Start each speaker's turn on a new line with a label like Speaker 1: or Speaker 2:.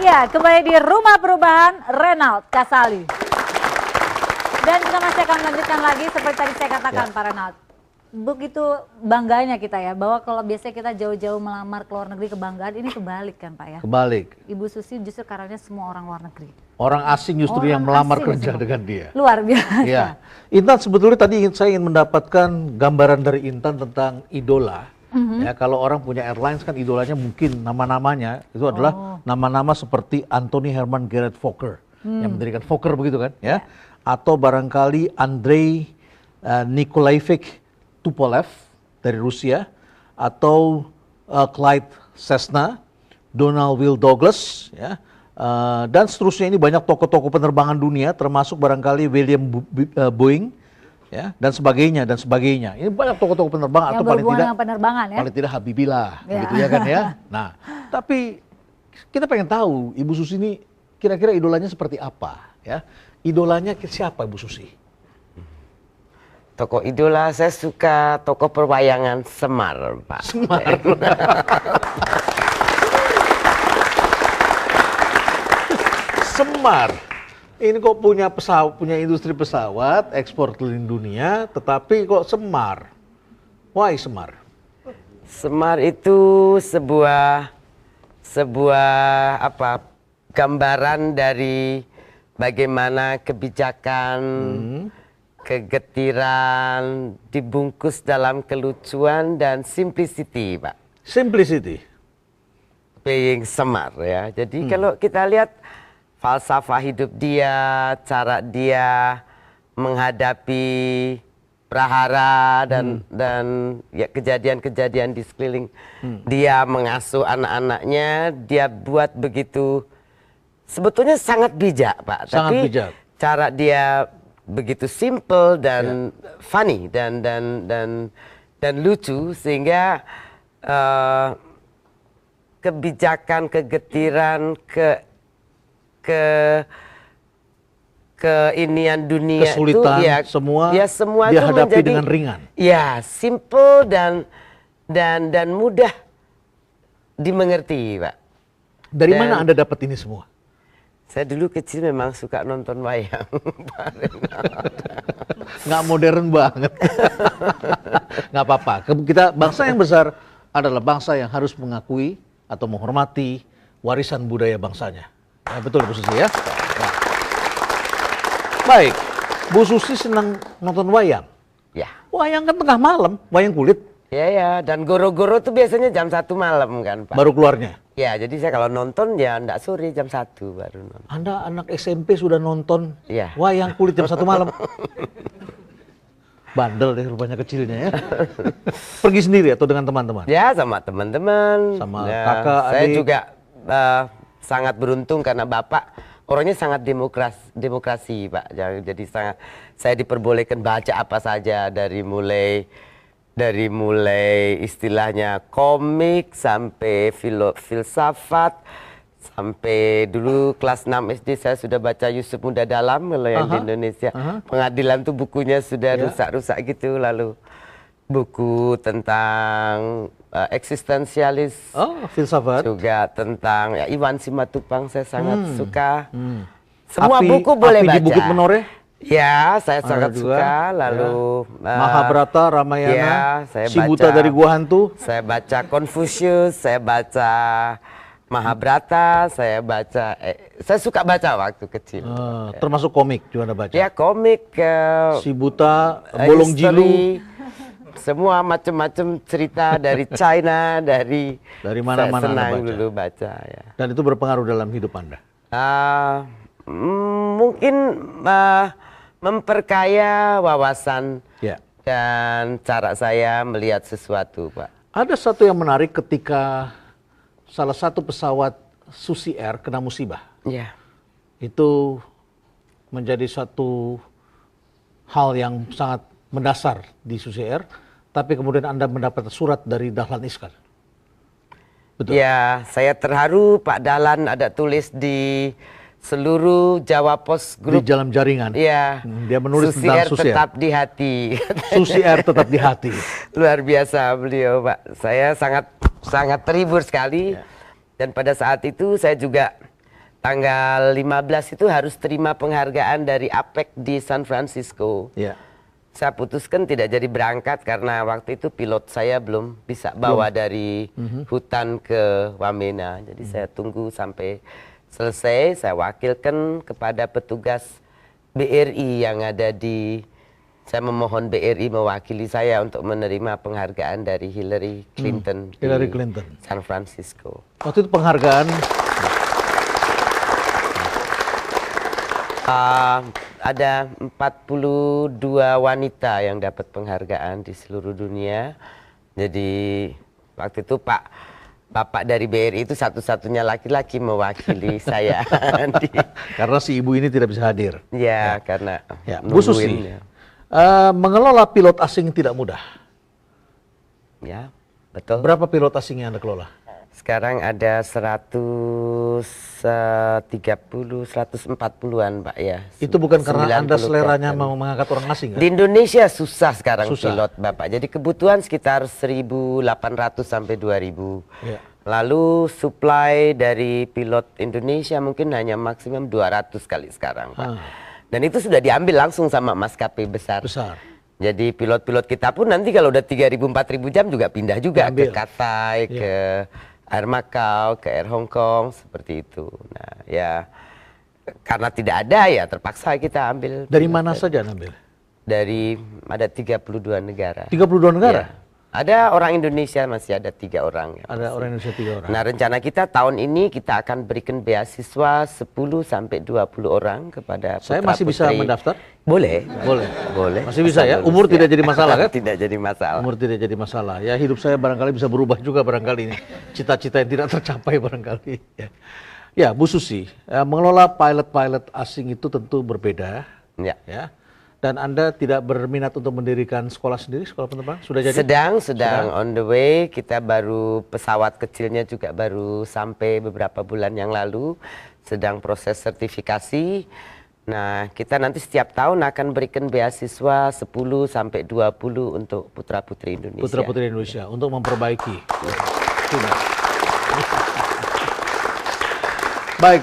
Speaker 1: Ya, kembali di Rumah Perubahan Reynald Kasali. Dan kita masih akan melanjutkan lagi seperti tadi saya katakan Pak Reynald. Begitu bangganya kita ya, bahwa kalau biasanya kita jauh-jauh melamar ke luar negeri kebanggaan, ini kebalik kan Pak ya?
Speaker 2: Kebalik.
Speaker 1: Ibu Susi justru karyanya semua orang luar negeri.
Speaker 2: Orang asing justru yang melamar kerja dengan dia.
Speaker 1: Luar biasa.
Speaker 2: Ya. Intan sebetulnya tadi saya ingin mendapatkan gambaran dari Intan tentang idola. Ya, kalau orang punya airlines kan idolanya mungkin nama-namanya itu adalah nama-nama seperti Anthony Herman Gerard Fokker yang mendirikan Fokker begitu kan ya. Atau barangkali Andrei Nikolaevich Tupolev dari Rusia, atau Clyde Cessna, Donald Will Douglas ya. Dan seterusnya, ini banyak tokoh-tokoh penerbangan dunia termasuk barangkali William Boeing ya, dan sebagainya. Ini banyak tokoh-tokoh penerbangan,
Speaker 1: yang
Speaker 2: atau paling tidak
Speaker 1: penerbangan ya.
Speaker 2: Paling tidak Habibillah gitu ya kan ya. Nah, tapi kita pengen tahu Ibu Susi ini kira-kira idolanya seperti apa ya? Idolanya siapa Ibu Susi?
Speaker 3: Tokoh idola saya suka tokoh perwayangan Semar, Pak.
Speaker 2: Semar. Semar. Ini kok punya pesawat, punya industri pesawat, ekspor keliling dunia, tetapi kok Semar? Why Semar?
Speaker 3: Semar itu sebuah gambaran dari bagaimana kebijakan, kegetiran dibungkus dalam kelucuan dan simplicity, Pak.
Speaker 2: Simplicity.
Speaker 3: Being Semar ya. Jadi kalau kita lihat falsafah hidup dia, cara dia menghadapi prahara dan ya kejadian-kejadian di sekeliling dia, mengasuh anak-anaknya, dia buat begitu, sebetulnya sangat bijak, Pak.
Speaker 2: Sangat
Speaker 3: tapi
Speaker 2: bijak.
Speaker 3: Cara dia begitu simple dan funny dan lucu, sehingga kebijakan, kegetiran, keinian dunia,
Speaker 2: kesulitan
Speaker 3: itu ya
Speaker 2: semua
Speaker 3: itu
Speaker 2: dihadapi
Speaker 3: menjadi,
Speaker 2: dengan ringan.
Speaker 3: Ya, simple dan mudah dimengerti, Pak.
Speaker 2: Dari mana Anda dapat ini semua?
Speaker 3: Saya dulu kecil memang suka nonton wayang.
Speaker 2: Nggak modern banget. Nggak apa-apa. Kita bangsa yang besar adalah bangsa yang harus mengakui atau menghormati warisan budaya bangsanya. Ya, betul Bu Susi ya. Nah. Baik, Bu Susi senang nonton wayang.
Speaker 3: Ya.
Speaker 2: Wayang kan tengah malam, wayang kulit.
Speaker 3: Ya, dan goro-goro tuh biasanya jam 1 malam kan, Pak.
Speaker 2: Baru keluarnya.
Speaker 3: Ya, jadi saya kalau nonton ya enggak sore, jam 1 baru nonton.
Speaker 2: Anda anak SMP sudah nonton wayang kulit jam 1 malam. Bandel deh rupanya kecilnya ya. Pergi sendiri atau dengan teman-teman?
Speaker 3: Ya, sama teman-teman.
Speaker 2: Sama
Speaker 3: ya,
Speaker 2: kakak,
Speaker 3: saya
Speaker 2: adik.
Speaker 3: juga sangat beruntung karena bapak orangnya sangat demokrasi, Pak. Jadi sangat, saya diperbolehkan baca apa saja dari mulai istilahnya komik sampai filsafat, sampai dulu kelas 6 SD saya sudah baca Yusuf Muda Dalam kalau yang di Indonesia. Pengadilan tuh bukunya sudah rusak-rusak gitu, lalu buku tentang eksistensialis,
Speaker 2: filsafat
Speaker 3: juga tentang Iwan Simatupang saya sangat suka. Semua buku boleh
Speaker 2: Api
Speaker 3: baca.
Speaker 2: di Bukit Menoreh?
Speaker 3: Ya, saya sangat suka. Lalu
Speaker 2: Mahabharata, Ramayana,
Speaker 3: ya, saya
Speaker 2: Si Buta dari Gua Hantu.
Speaker 3: Saya baca Confucius, saya baca Mahabharata, saya suka baca waktu kecil.
Speaker 2: Termasuk komik juga Anda baca?
Speaker 3: Ya, komik,
Speaker 2: Si Buta, Bolong Jilu.
Speaker 3: Semua macam-macam cerita dari China, dari
Speaker 2: mana-mana
Speaker 3: senang
Speaker 2: Anda baca.
Speaker 3: dulu baca ya.
Speaker 2: Dan itu berpengaruh dalam hidup Anda?
Speaker 3: Mungkin memperkaya wawasan dan cara saya melihat sesuatu, Pak.
Speaker 2: Ada satu yang menarik ketika salah satu pesawat Susi Air kena musibah.
Speaker 3: Ya.
Speaker 2: Itu menjadi satu hal yang sangat mendasar di Susi Air, tapi kemudian Anda mendapat surat dari Dahlan Iskan. Betul?
Speaker 3: Ya, saya terharu, Pak Dahlan ada tulis di seluruh Jawa Post Group.
Speaker 2: Di dalam jaringan.
Speaker 3: Iya.
Speaker 2: Dia menulis
Speaker 3: Susi
Speaker 2: tentang
Speaker 3: Air
Speaker 2: Susi Air.
Speaker 3: tetap di hati.
Speaker 2: Susi Air tetap di hati.
Speaker 3: Luar biasa beliau, Pak. Saya sangat terhibur sekali. Dan pada saat itu saya juga tanggal 15 itu harus terima penghargaan dari APEC di San Francisco.
Speaker 2: Ya.
Speaker 3: Saya putuskan tidak jadi berangkat karena waktu itu pilot saya belum bisa bawa dari hutan ke Wamena. Jadi saya tunggu sampai selesai, saya wakilkan kepada petugas BRI yang ada di... Saya memohon BRI mewakili saya untuk menerima penghargaan dari Hillary Clinton di
Speaker 2: Hillary Clinton.
Speaker 3: San Francisco.
Speaker 2: Waktu itu penghargaan
Speaker 3: Ada 42 wanita yang dapat penghargaan di seluruh dunia. Jadi waktu itu Bapak dari BRI itu satu-satunya laki-laki mewakili saya.
Speaker 2: karena si ibu ini tidak bisa hadir.
Speaker 3: Ya, karena
Speaker 2: Ya, Bu Susi,
Speaker 3: nungguin, ya.
Speaker 2: mengelola pilot asing tidak mudah.
Speaker 3: Ya, betul.
Speaker 2: Berapa pilot asing yang Anda kelola?
Speaker 3: Sekarang ada 140-140-an Pak ya.
Speaker 2: Itu bukan karena Anda
Speaker 3: 90
Speaker 2: seleranya
Speaker 3: kapten.
Speaker 2: mau mengangkat orang asing kan?
Speaker 3: Di Indonesia susah sekarang
Speaker 2: Susah.
Speaker 3: pilot Bapak. Jadi kebutuhan sekitar 1.800 sampai 2.000.
Speaker 2: Ya.
Speaker 3: Lalu supply dari pilot Indonesia mungkin hanya maksimum 200 kali sekarang Pak. Dan itu sudah diambil langsung sama maskapai besar.
Speaker 2: Besar.
Speaker 3: Jadi pilot-pilot kita pun nanti kalau udah 3.000-4.000 jam juga pindah juga
Speaker 2: Diambil.
Speaker 3: ke Cathay, ke Air Macau, ke Air Hong Kong, seperti itu. Nah ya karena tidak ada ya terpaksa kita ambil.
Speaker 2: Dari mana saja Anda ambil?
Speaker 3: Dari ada 32 negara.
Speaker 2: 32 negara?
Speaker 3: Ya. Ada orang Indonesia masih ada 3 orang. Ya,
Speaker 2: Ada
Speaker 3: masih.
Speaker 2: orang Indonesia 3 orang.
Speaker 3: Nah rencana kita tahun ini kita akan berikan beasiswa 10 sampai 20 orang kepada
Speaker 2: Saya masih bisa
Speaker 3: putra-putri.
Speaker 2: mendaftar?
Speaker 3: Boleh.
Speaker 2: Boleh.
Speaker 3: Boleh.
Speaker 2: Masih bisa ya?
Speaker 3: Asal
Speaker 2: Umur
Speaker 3: lulus,
Speaker 2: tidak jadi masalah kan?
Speaker 3: Tidak jadi masalah.
Speaker 2: Umur tidak jadi masalah. Ya hidup saya barangkali bisa berubah juga barangkali ini. Cita-cita yang tidak tercapai barangkali. Ya, Bu Susi, mengelola pilot-pilot asing itu tentu berbeda.
Speaker 3: Ya.
Speaker 2: Ya. Dan Anda tidak berminat untuk mendirikan sekolah sendiri, sekolah penerbang? Sudah jadi?
Speaker 3: Sedang on the way. Kita baru pesawat kecilnya juga baru sampai beberapa bulan yang lalu. Sedang proses sertifikasi. Nah, kita nanti setiap tahun akan berikan beasiswa 10 sampai 20 untuk putra-putri Indonesia.
Speaker 2: Putra-putri Indonesia untuk memperbaiki. Baik.